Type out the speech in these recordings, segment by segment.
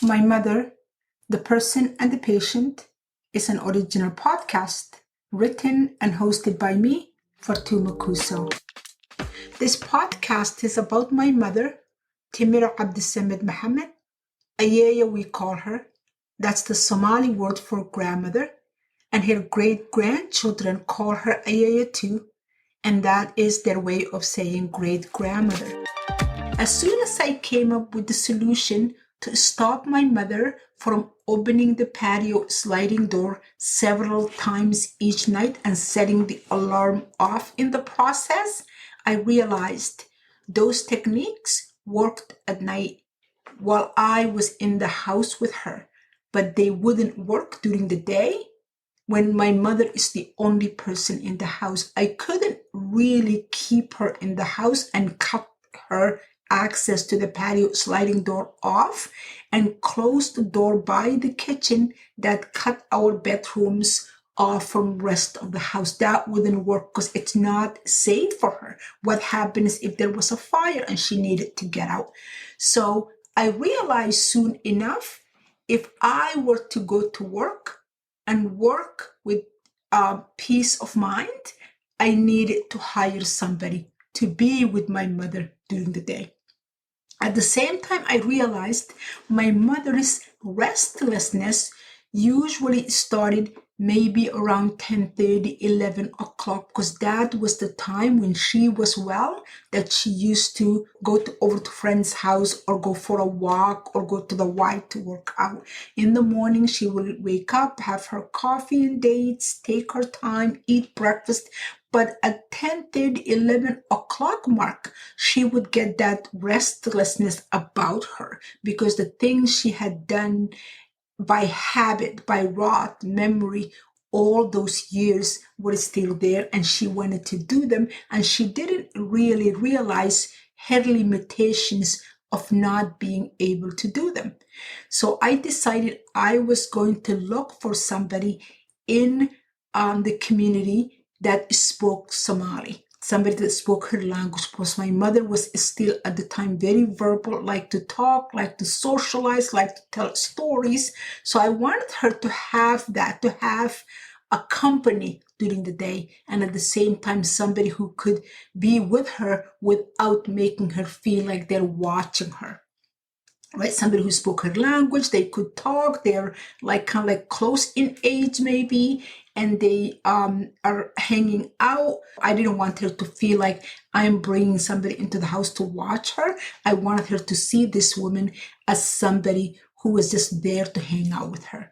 My Mother, The Person and the Patient is an original podcast written and hosted by me, Fatuma Kuso. This podcast is about my mother, Timira Abdisamed Mohammed, Ayaya we call her. That's the Somali word for grandmother. And her great-grandchildren call her Ayaya too, and that is their way of saying great-grandmother. As soon as I came up with the solution to stop my mother from opening the patio sliding door several times each night and setting the alarm off in the process, I realized those techniques worked at night while I was in the house with her, but they wouldn't work during the day. When my mother is the only person in the house, I couldn't really keep her in the house and cut her access to the patio sliding door off and close the door by the kitchen that cut our bedrooms off from the rest of the house. That wouldn't work because it's not safe for her. What happens if there was a fire and she needed to get out? So I realized soon enough, if I were to go to work and work with peace of mind, I needed to hire somebody to be with my mother during the day. At the same time, I realized my mother's restlessness usually started maybe around 10:30, 11 o'clock, because that was the time when she was well, that she used to go over to friend's house or go for a walk or go to the Y to work out. In the morning, she would wake up, have her coffee and dates, take her time, eat breakfast. But at 10:30, 11 o'clock mark, she would get that restlessness about her because the things she had done by habit, by rote memory, all those years were still there and she wanted to do them. And she didn't really realize her limitations of not being able to do them. So I decided I was going to look for somebody in the community that spoke Somali, somebody that spoke her language, because my mother was still at the time very verbal, like to talk, like to socialize, like to tell stories. So I wanted her to have that, to have a company during the day, and at the same time somebody who could be with her without making her feel like they're watching her. Right, somebody who spoke her language, they could talk, they're like kind of like close in age maybe, and they are hanging out. I didn't want her to feel like I'm bringing somebody into the house to watch her. I wanted her to see this woman as somebody who was just there to hang out with her.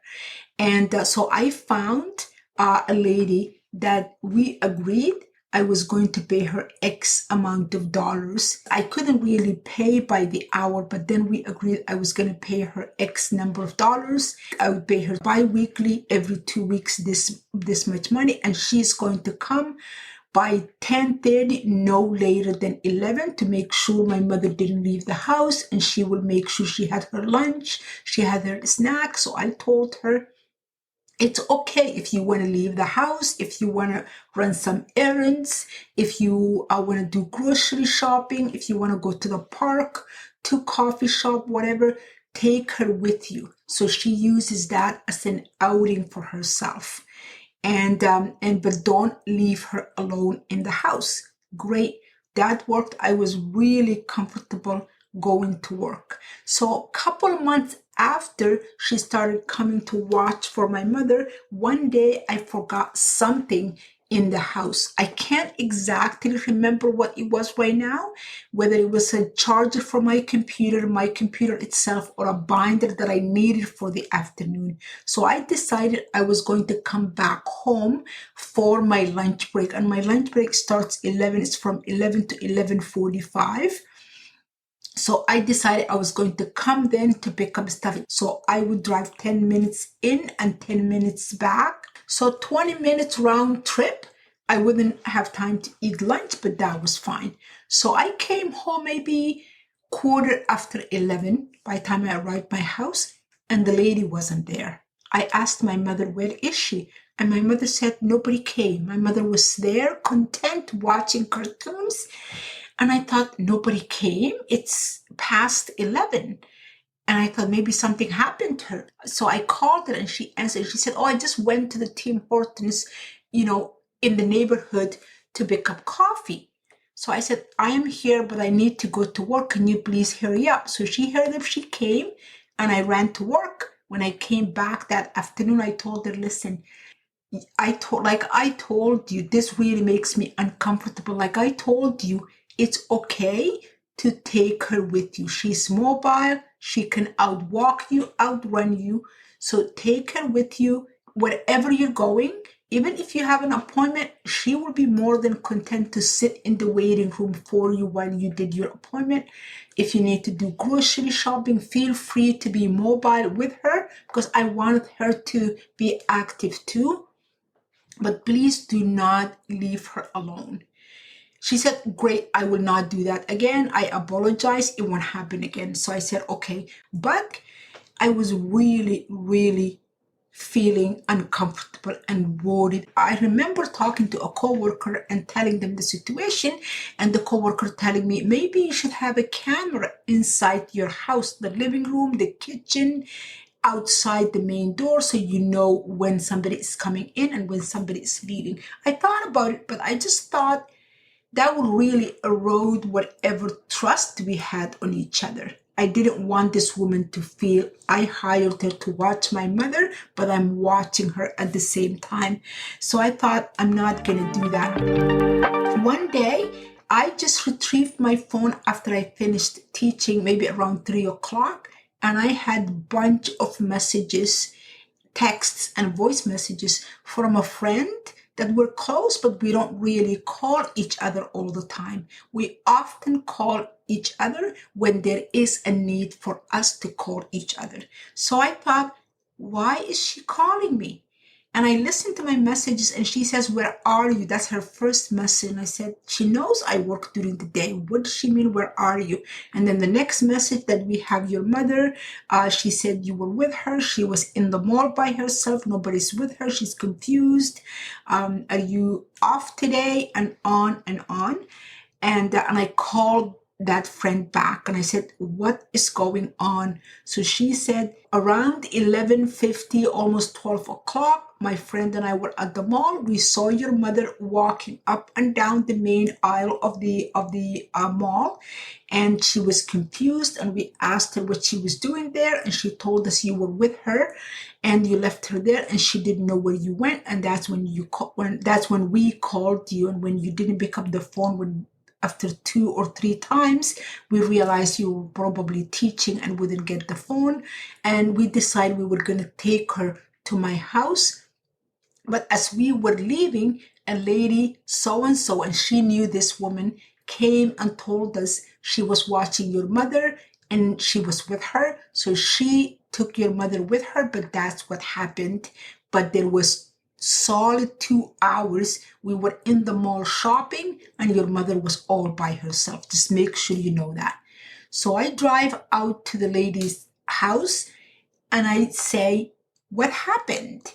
And so I found a lady that we agreed I was going to pay her X amount of dollars. I couldn't really pay by the hour, but then we agreed I was going to pay her X number of dollars. I would pay her bi-weekly, every 2 weeks, this much money, and she's going to come by 10:30, no later than 11, to make sure my mother didn't leave the house, and she will make sure she had her lunch, she had her snack. So I told her, it's okay if you want to leave the house, if you want to run some errands, if you want to do grocery shopping, if you want to go to the park, to coffee shop, whatever, take her with you. So she uses that as an outing for herself. But don't leave her alone in the house. Great. That worked. I was really comfortable going to work. So a couple of months after she started coming to watch for my mother, one day I forgot something in the house. I can't exactly remember what it was right now, whether it was a charger for my computer itself, or a binder that I needed for the afternoon. So I decided I was going to come back home for my lunch break, and my lunch break starts 11. It's from 11 to 11:45. So I decided I was going to come then to pick up stuff. So I would drive 10 minutes in and 10 minutes back. So 20 minutes round trip. I wouldn't have time to eat lunch, but that was fine. So I came home maybe 11:15 by the time I arrived at my house, and the lady wasn't there. I asked my mother, where is she? And my mother said nobody came. My mother was there, content, watching cartoons. And I thought, nobody came. It's past 11. And I thought maybe something happened to her. So I called her and she answered. She said, oh, I just went to the Tim Hortons, in the neighborhood to pick up coffee. So I said, I am here, but I need to go to work. Can you please hurry up? So she hurried up, she came, and I ran to work. When I came back that afternoon, I told her, listen, I told you, this really makes me uncomfortable. Like I told you, it's okay to take her with you. She's mobile. She can outwalk you, outrun you. So take her with you wherever you're going. Even if you have an appointment, she will be more than content to sit in the waiting room for you while you did your appointment. If you need to do grocery shopping, feel free to be mobile with her because I wanted her to be active too. But please do not leave her alone. She said, great, I will not do that again. I apologize. It won't happen again. So I said, okay. But I was really, really feeling uncomfortable and worried. I remember talking to a coworker and telling them the situation, and the coworker telling me, maybe you should have a camera inside your house, the living room, the kitchen, outside the main door, so you know when somebody is coming in and when somebody is leaving. I thought about it, but I just thought that would really erode whatever trust we had on each other. I didn't want this woman to feel I hired her to watch my mother, but I'm watching her at the same time. So I thought, I'm not going to do that. One day, I just retrieved my phone after I finished teaching, maybe around 3 o'clock, and I had a bunch of messages, texts and voice messages from a friend that we're close, but we don't really call each other all the time. We often call each other when there is a need for us to call each other. So I thought, why is she calling me? And I listened to my messages and she says, where are you? That's her first message. And I said, she knows I work during the day. What does she mean, where are you? And then the next message that we have your mother, she said you were with her. She was in the mall by herself. Nobody's with her. She's confused. Are you off today? And on and on. And I called that friend back and I said, what is going on? So she said around 11:50, almost 12 o'clock, my friend and I were at the mall. We saw your mother walking up and down the main aisle of the mall, and she was confused, and we asked her what she was doing there, and she told us you were with her and you left her there and she didn't know where you went. And that's when that's when we called you, and when you didn't pick up the phone, after 2 or 3 times, we realized you were probably teaching and wouldn't get the phone. And we decided we were going to take her to my house. But as we were leaving, a lady so-and-so, and she knew this woman, came and told us she was watching your mother and she was with her. So she took your mother with her, but that's what happened. But there was solid 2 hours we were in the mall shopping and your mother was all by herself. Just make sure you know that. So I drive out to the lady's house and I say, what happened?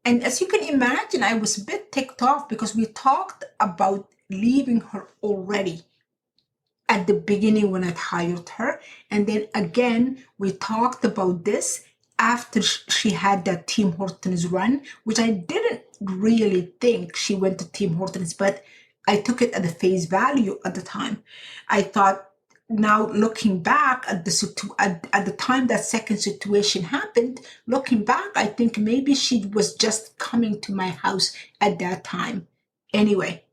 And as you can imagine, I was a bit ticked off because we talked about leaving her already at the beginning when I hired her. And then again, we talked about this after she had that Tim Hortons run, which I didn't really think she went to Tim Hortons, but I took it at the face value at the time. I thought, now looking back at the time that second situation happened, looking back, I think maybe she was just coming to my house at that time. Anyway,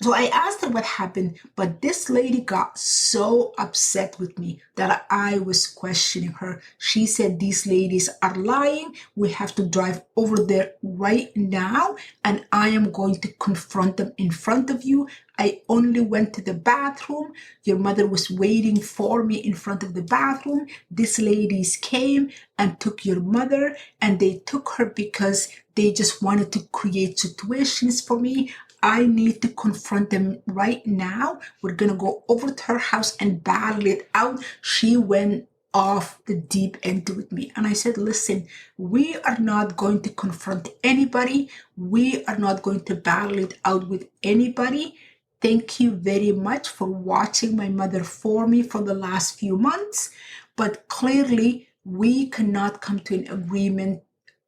so I asked her what happened, but this lady got so upset with me that I was questioning her. She said, these ladies are lying. We have to drive over there right now, and I am going to confront them in front of you. I only went to the bathroom. Your mother was waiting for me in front of the bathroom. These ladies came and took your mother, and they took her because they just wanted to create situations for me. I need to confront them right now. We're going to go over to her house and battle it out. She went off the deep end with me. And I said, listen, we are not going to confront anybody. We are not going to battle it out with anybody. Thank you very much for watching my mother for me for the last few months. But clearly, we cannot come to an agreement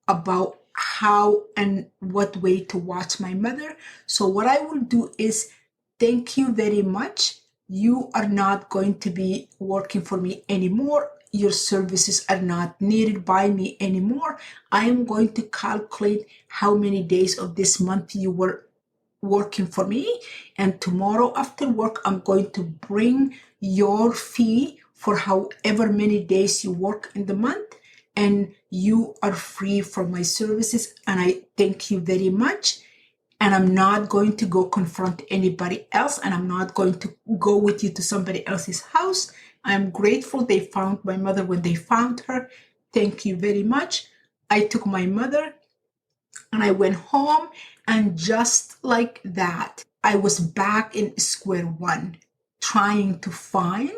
about how and what way to watch my mother. So what I will do is thank you very much. You are not going to be working for me anymore. Your services are not needed by me anymore. I am going to calculate how many days of this month you were working for me, and tomorrow after work I'm going to bring your fee for however many days you work in the month, and you are free from my services, and I thank you very much. And I'm not going to go confront anybody else, and I'm not going to go with you to somebody else's house. I'm grateful they found my mother when they found her. Thank you very much. I took my mother and I went home, and just like that, I was back in square one, trying to find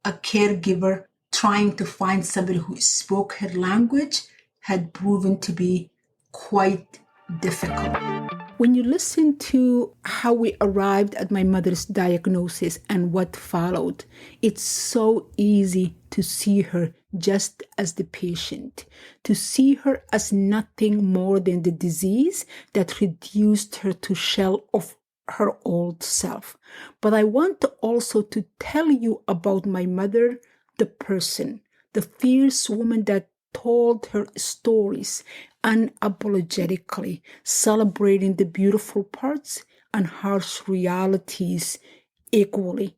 a caregiver, trying to find somebody who spoke her language had proven to be quite difficult. When you listen to how we arrived at my mother's diagnosis and what followed, it's so easy to see her just as the patient, to see her as nothing more than the disease that reduced her to shell of her old self. But I want to also to tell you about my mother, the person, the fierce woman that told her stories unapologetically, celebrating the beautiful parts and harsh realities equally.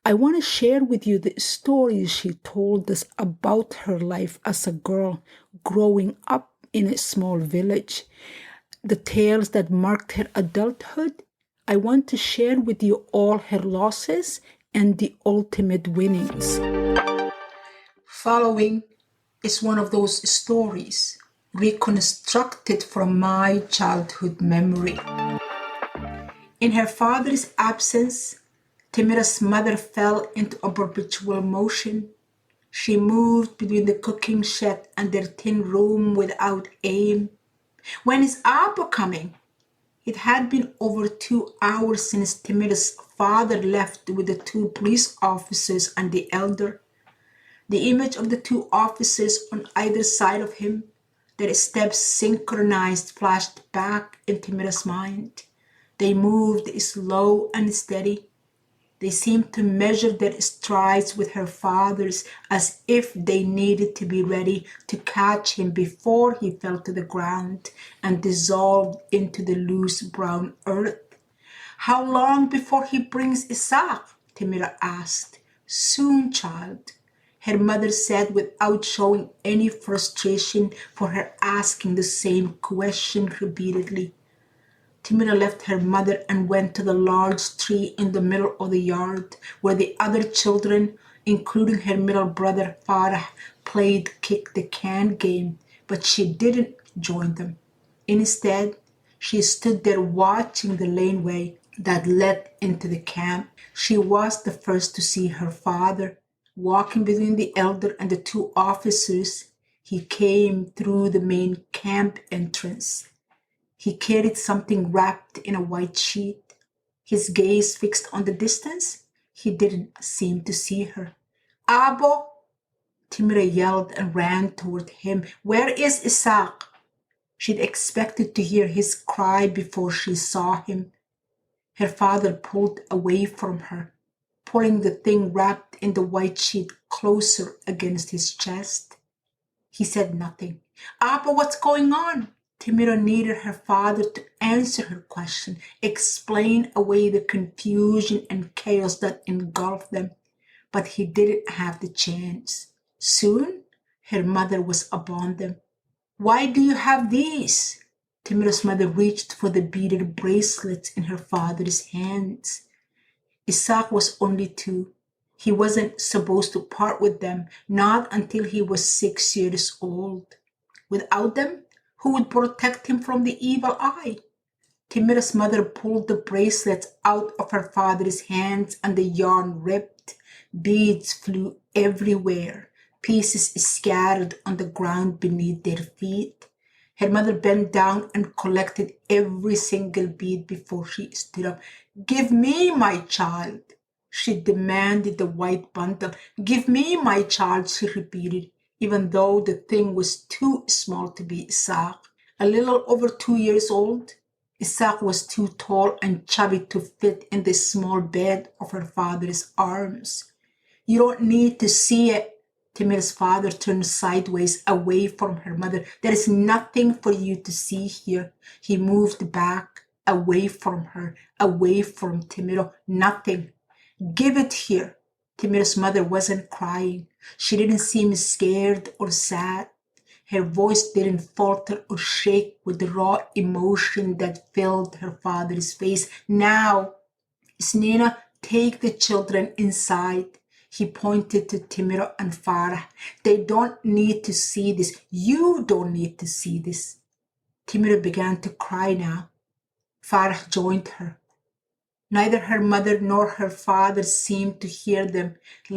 I want to share with you the stories she told us about her life as a girl growing up in a small village, the tales that marked her adulthood. I want to share with you all her losses and the ultimate winnings. Following is one of those stories reconstructed from my childhood memory. In her father's absence, Timira's mother fell into a perpetual motion. She moved between the cooking shed and their tin room without aim. When is Abba coming? It had been over 2 hours since Timira's father left with the 2 police officers and the elder. The image of the 2 officers on either side of him, their steps synchronized, flashed back into Mira's mind. They moved slow and steady. They seemed to measure their strides with her father's as if they needed to be ready to catch him before he fell to the ground and dissolved into the loose brown earth. How long before he brings Isaac? Timira asked. Soon, child, her mother said without showing any frustration for her asking the same question repeatedly. Timira left her mother and went to the large tree in the middle of the yard where the other children, including her middle brother Farah, played kick the can game, but she didn't join them. Instead, she stood there watching the laneway that led into the camp. She was the first to see her father. Walking between the elder and the 2 officers, he came through the main camp entrance. He carried something wrapped in a white sheet. His gaze fixed on the distance, he didn't seem to see her. Abo! Timira yelled and ran toward him. Where is Isaac? She'd expected to hear his cry before she saw him. Her father pulled away from her, pulling the thing wrapped in the white sheet closer against his chest. He said nothing. Abba, what's going on? Timira needed her father to answer her question, explain away the confusion and chaos that engulfed them, but he didn't have the chance. Soon, her mother was upon them. Why do you have these? Timira's mother reached for the beaded bracelets in her father's hands. Isaac was only 2. He wasn't supposed to part with them, not until he was 6 years old. Without them, who would protect him from the evil eye? Timira's mother pulled the bracelets out of her father's hands and the yarn ripped. Beads flew everywhere, pieces scattered on the ground beneath their feet. Her mother bent down and collected every single bead before she stood up. Give me my child, She demanded the white bundle. "Give me my child," she repeated, even though the thing was too small to be Isaac. A little over 2 years old, Isaac was too tall and chubby to fit in the small bed of her father's arms. "You don't need to see it." Timir's father turned sideways away from her mother. "There is nothing for you to see here." He moved back, away from her, away from Timiro. "Nothing. Give it here." Timir's mother wasn't crying. She didn't seem scared or sad. Her voice didn't falter or shake with the raw emotion that filled her father's face. "Now, Snina, take the children inside." He pointed to Timiro and Farah. "They don't need to see this. You don't need to see this." Timiro began to cry now. Farah joined her. Neither her mother nor her father seemed to hear them.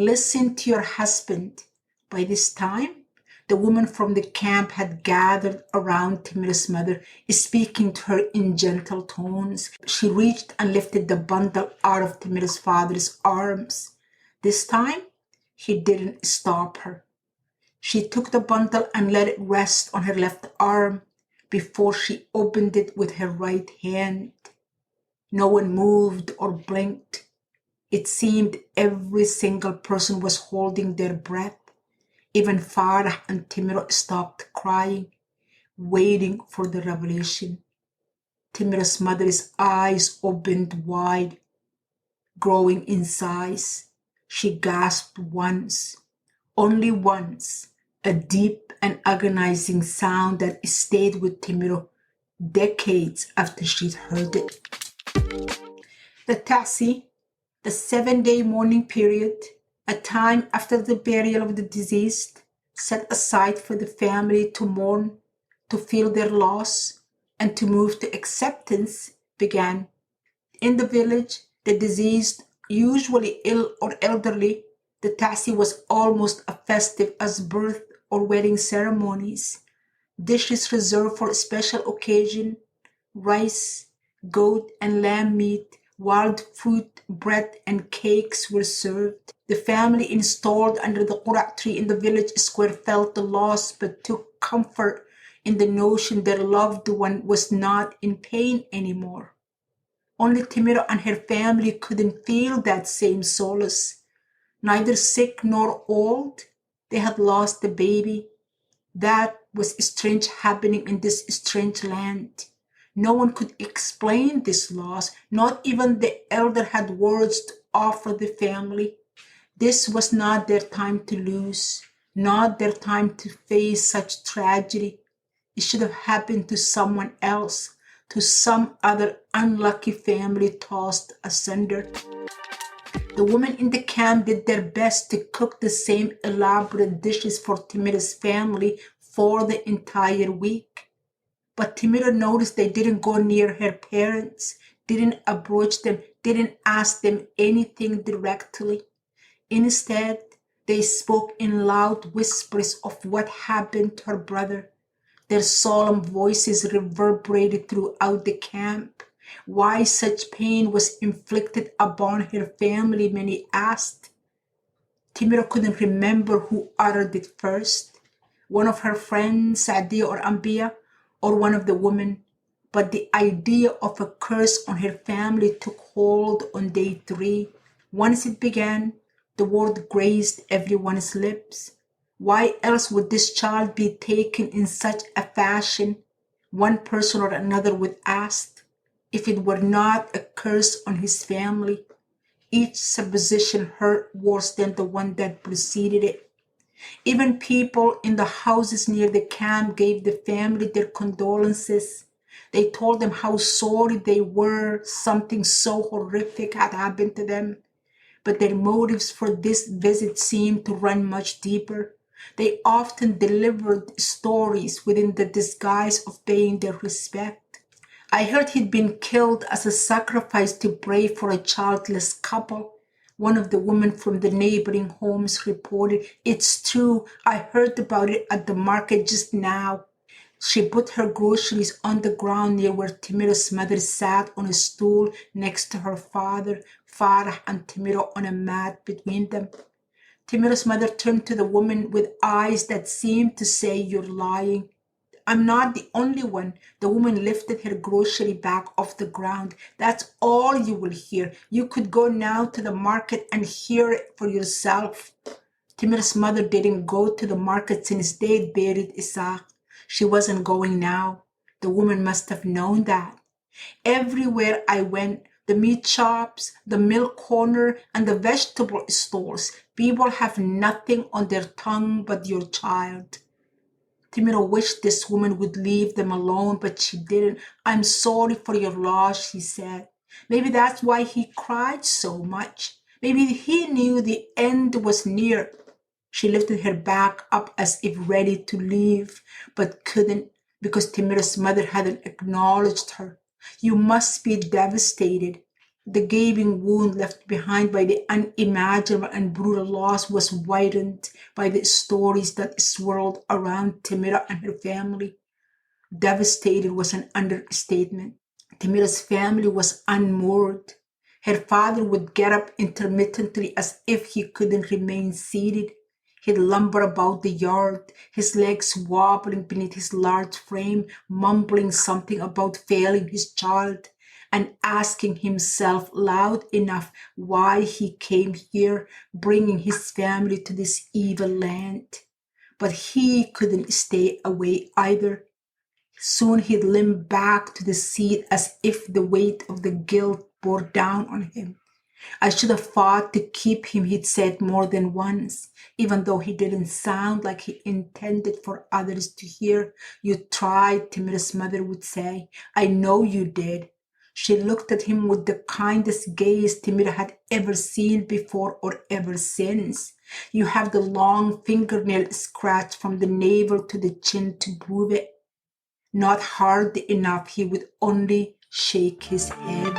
"Listen to your husband." By this time, the woman from the camp had gathered around Timir's mother, speaking to her in gentle tones. She reached and lifted the bundle out of Timir's father's arms. This time, he didn't stop her. She took the bundle and let it rest on her left arm before she opened it with her right hand. No one moved or blinked. It seemed every single person was holding their breath. Even Farah and Timiro stopped crying, waiting for the revelation. Timiro's mother's eyes opened wide, growing in size. She gasped once, only once, a deep and agonizing sound that stayed with Timiro decades after she'd heard it. The taxi, the 7-day mourning period, a time after the burial of the deceased, set aside for the family to mourn, to feel their loss, and to move to acceptance, began. In the village, the deceased, usually ill or elderly, the taxi was almost as festive as birth or wedding ceremonies. Dishes reserved for a special occasion, rice, goat and lamb meat, wild fruit, bread, and cakes were served. The family installed under the qura tree in the village square felt the loss but took comfort in the notion their loved one was not in pain anymore. Only Timiro and her family couldn't feel that same solace. Neither sick nor old, they had lost the baby. That was strange happening in this strange land. No one could explain this loss. Not even the elder had words to offer the family. This was not their time to lose, not their time to face such tragedy. It should have happened to someone else, to some other unlucky family tossed asunder. The women in the camp did their best to cook the same elaborate dishes for Timiro's family for the entire week. But Timiro noticed they didn't go near her parents, didn't approach them, didn't ask them anything directly. Instead, they spoke in loud whispers of what happened to her brother. Their solemn voices reverberated throughout the camp. Why such pain was inflicted upon her family, many asked. Timiro couldn't remember who uttered it first, one of her friends, Sadia or Ambia, or one of the women, but the idea of a curse on her family took hold on day 3. Once it began, the word grazed everyone's lips. Why else would this child be taken in such a fashion? One person or another would ask, if it were not a curse on his family. Each supposition hurt worse than the one that preceded it. Even people in the houses near the camp gave the family their condolences. They told them how sorry they were something so horrific had happened to them. But their motives for this visit seemed to run much deeper. They often delivered stories within the disguise of paying their respect. I heard he'd been killed as a sacrifice to pray for a childless couple. One of the women from the neighboring homes reported, "It's true, I heard about it at the market just now." She put her groceries on the ground near where Timiro's mother sat on a stool next to her father. Farah and Timiro on a mat between them. Timiro's mother turned to the woman with eyes that seemed to say, "You're lying." "I'm not the only one." The woman lifted her grocery bag off the ground. "That's all you will hear. You could go now to the market and hear it for yourself." Timir's mother didn't go to the market since they'd buried Isaac. She wasn't going now. The woman must have known that. "Everywhere I went, the meat shops, the milk corner, and the vegetable stores, people have nothing on their tongue but your child." Timiro wished this woman would leave them alone, but she didn't. "I'm sorry for your loss," she said. Maybe that's why he cried so much. Maybe he knew the end was near. She lifted her back up as if ready to leave, but couldn't because Timiro's mother hadn't acknowledged her. "You must be devastated." The gaping wound left behind by the unimaginable and brutal loss was widened by the stories that swirled around Timira and her family. Devastated was an understatement. Timira's family was unmoored. Her father would get up intermittently as if he couldn't remain seated. He'd lumber about the yard, his legs wobbling beneath his large frame, mumbling something about failing his child, and asking himself loud enough why he came here, bringing his family to this evil land. But he couldn't stay away either. Soon he'd limp back to the seat as if the weight of the guilt bore down on him. "I should have fought to keep him," he'd said more than once, even though he didn't sound like he intended for others to hear. "You tried," Timira's mother would say. "I know you did." She looked at him with the kindest gaze Timira had ever seen before or ever since. "You have the long fingernail scratch from the navel to the chin to prove it." Not hard enough, he would only shake his head.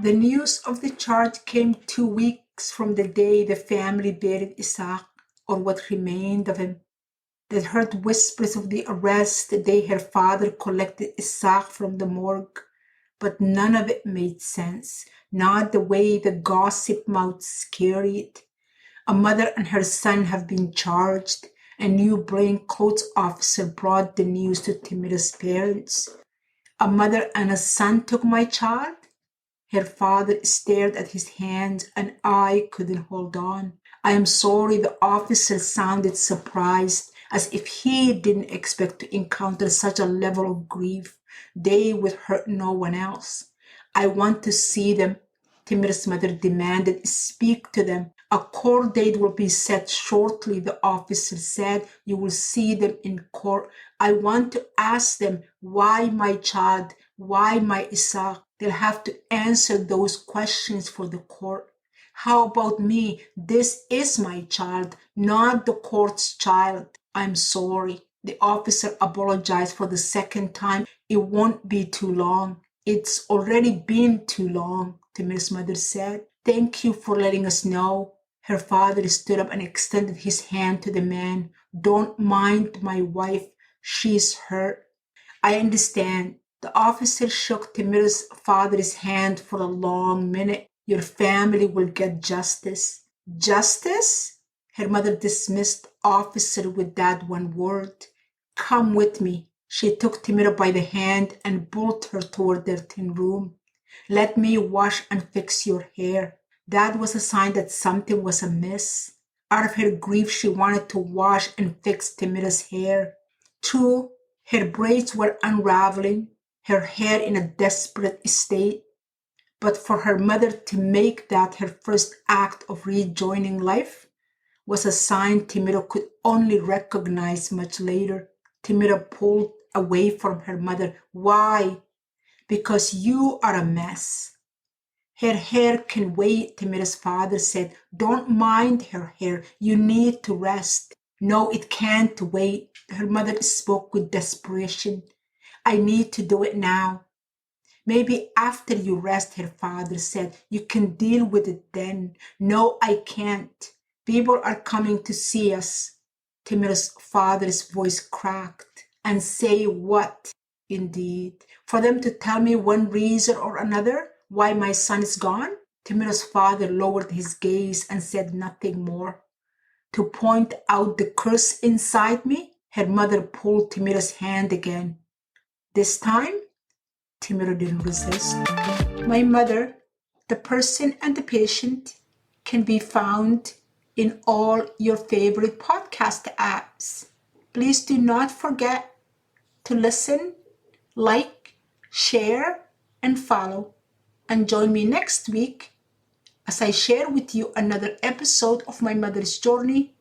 The news of the charge came 2 weeks from the day the family buried Isaac, or what remained of him. They'd heard whispers of the arrest the day her father collected Isaac from the morgue, but none of it made sense, not the way the gossip mouths carried. A mother and her son have been charged. A new plainclothes officer brought the news to Timira's parents. "A mother and a son took my child?" Her father stared at his hands, and I couldn't hold on. "I am sorry." The officer sounded surprised, as if he didn't expect to encounter such a level of grief. "They would hurt no one else." "I want to see them," Timur's mother demanded. "Speak to them." "A court date will be set shortly," the officer said. "You will see them in court." "I want to ask them, why my child? Why my Isaac?" "They'll have to answer those questions for the court." "How about me? This is my child, not the court's child." "I'm sorry." The officer apologized for the second time. "It won't be too long." "It's already been too long," Timir's mother said. "Thank you for letting us know." Her father stood up and extended his hand to the man. "Don't mind my wife. She's hurt." "I understand." The officer shook Timir's father's hand for a long minute. "Your family will get justice." "Justice?" Her mother dismissed officer with that one word. "Come with me." She took Timira by the hand and pulled her toward their tin room. "Let me wash and fix your hair." That was a sign that something was amiss. Out of her grief, she wanted to wash and fix Timira's hair. True, her braids were unraveling, her hair in a desperate state. But for her mother to make that her first act of rejoining life was a sign Timira could only recognize much later. Timira pulled away from her mother. "Why?" "Because you are a mess." "Her hair can wait," Timira's father said. "Don't mind her hair. You need to rest." "No, it can't wait." Her mother spoke with desperation. "I need to do it now." "Maybe after you rest," her father said. "You can deal with it then." "No, I can't. People are coming to see us." Timira's father's voice cracked. "And say what?" "Indeed. For them to tell me one reason or another?" Why my son is gone? Timira's father lowered his gaze and said nothing more. To point out the curse inside me, her mother pulled Timira's hand again. This time, Timira didn't resist. My mother, the person and the patient, can be found in all your favorite podcast apps. Please do not forget to listen, like, share, and follow. And join me next week as I share with you another episode of my mother's journey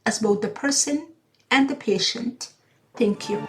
as both the person and the patient. Thank you.